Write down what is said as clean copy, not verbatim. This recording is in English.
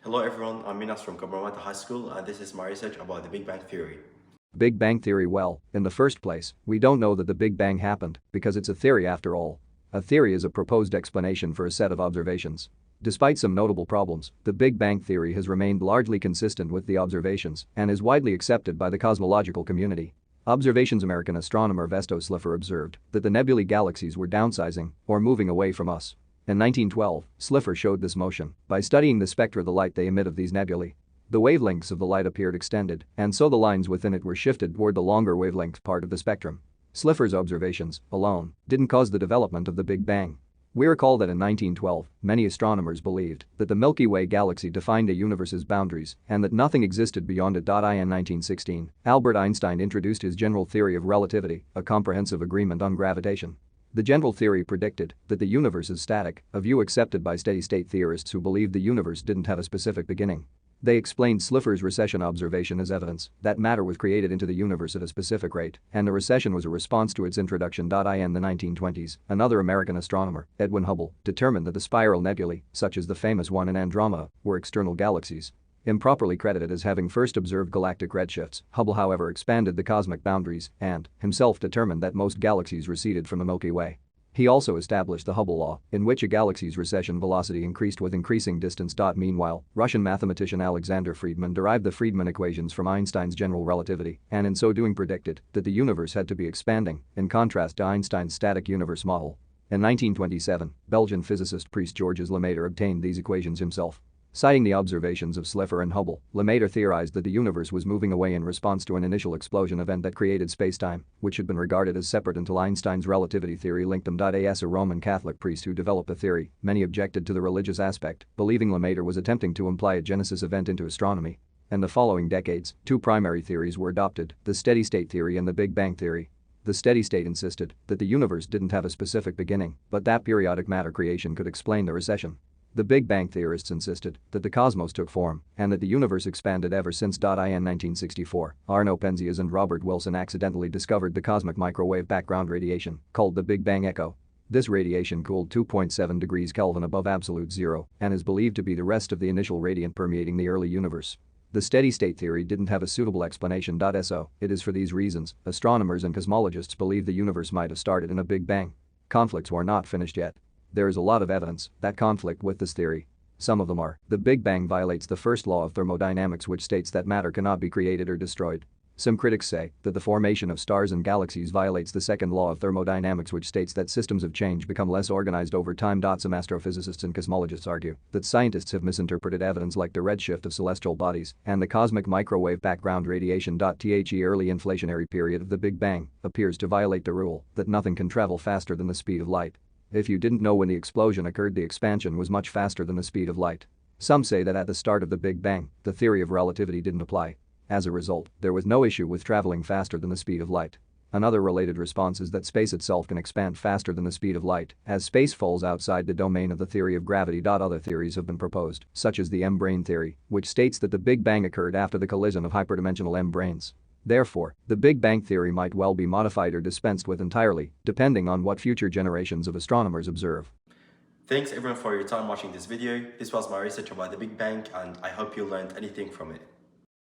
Hello everyone, I'm Minas from Cabramatta High School and this is my research about the Big Bang Theory. Big Bang Theory. Well, in the first place, we don't know that the Big Bang happened because it's a theory after all. A theory is a proposed explanation for a set of observations. Despite some notable problems, the Big Bang Theory has remained largely consistent with the observations and is widely accepted by the cosmological community. Observations. American astronomer Vesto Slipher observed that the nebulae galaxies were downsizing or moving away from us. In 1912, Slipher showed this motion by studying the spectra of the light they emit of these nebulae. The wavelengths of the light appeared extended, and so the lines within it were shifted toward the longer wavelength part of the spectrum. Slipher's observations, alone, didn't cause the development of the Big Bang. We recall that in 1912, many astronomers believed that the Milky Way galaxy defined a universe's boundaries and that nothing existed beyond it. In 1916, Albert Einstein introduced his general theory of relativity, a comprehensive agreement on gravitation. The general theory predicted that the universe is static, a view accepted by steady-state theorists who believed the universe didn't have a specific beginning. They explained Slipher's recession observation as evidence that matter was created into the universe at a specific rate, and the recession was a response to its introduction. In the 1920s, another American astronomer, Edwin Hubble, determined that the spiral nebulae, such as the famous one in Andromeda, were external galaxies. Improperly credited as having first observed galactic redshifts, Hubble however expanded the cosmic boundaries and, himself determined that most galaxies receded from the Milky Way. He also established the Hubble law, in which a galaxy's recession velocity increased with increasing distance. Meanwhile, Russian mathematician Alexander Friedmann derived the Friedmann equations from Einstein's general relativity and in so doing predicted that the universe had to be expanding, in contrast to Einstein's static universe model. In 1927, Belgian physicist Priest Georges Lemaître obtained these equations himself. Citing the observations of Slipher and Hubble, Lemaître theorized that the universe was moving away in response to an initial explosion event that created spacetime, which had been regarded as separate until Einstein's relativity theory linked them. As a Roman Catholic priest who developed the theory, many objected to the religious aspect, believing Lemaître was attempting to imply a Genesis event into astronomy. In the following decades, two primary theories were adopted, the steady-state theory and the Big Bang theory. The steady state insisted that the universe didn't have a specific beginning, but that periodic matter creation could explain the recession. The Big Bang theorists insisted that the cosmos took form and that the universe expanded ever since. In 1964, Arno Penzias and Robert Wilson accidentally discovered the cosmic microwave background radiation, called the Big Bang echo. This radiation cooled 2.7 degrees Kelvin above absolute zero and is believed to be the rest of the initial radiant permeating the early universe. The steady-state theory didn't have a suitable explanation. So, it is for these reasons, astronomers and cosmologists believe the universe might have started in a Big Bang. Conflicts were not finished yet. There is a lot of evidence that conflict with this theory. Some of them are: the Big Bang violates the first law of thermodynamics, which states that matter cannot be created or destroyed. Some critics say that the formation of stars and galaxies violates the second law of thermodynamics, which states that systems of change become less organized over time. Some astrophysicists and cosmologists argue that scientists have misinterpreted evidence like the redshift of celestial bodies and the cosmic microwave background radiation. The early inflationary period of the Big Bang appears to violate the rule that nothing can travel faster than the speed of light. If you didn't know, when the explosion occurred, the expansion was much faster than the speed of light. Some say that at the start of the Big Bang, the theory of relativity didn't apply. As a result, there was no issue with traveling faster than the speed of light. Another related response is that space itself can expand faster than the speed of light as space falls outside the domain of the theory of gravity. Other theories have been proposed, such as the M-brane theory, which states that the Big Bang occurred after the collision of hyperdimensional M-branes. Therefore, the Big Bang theory might well be modified or dispensed with entirely, depending on what future generations of astronomers observe. Thanks everyone for your time watching this video. This was my research about the Big Bang and I hope you learned anything from it.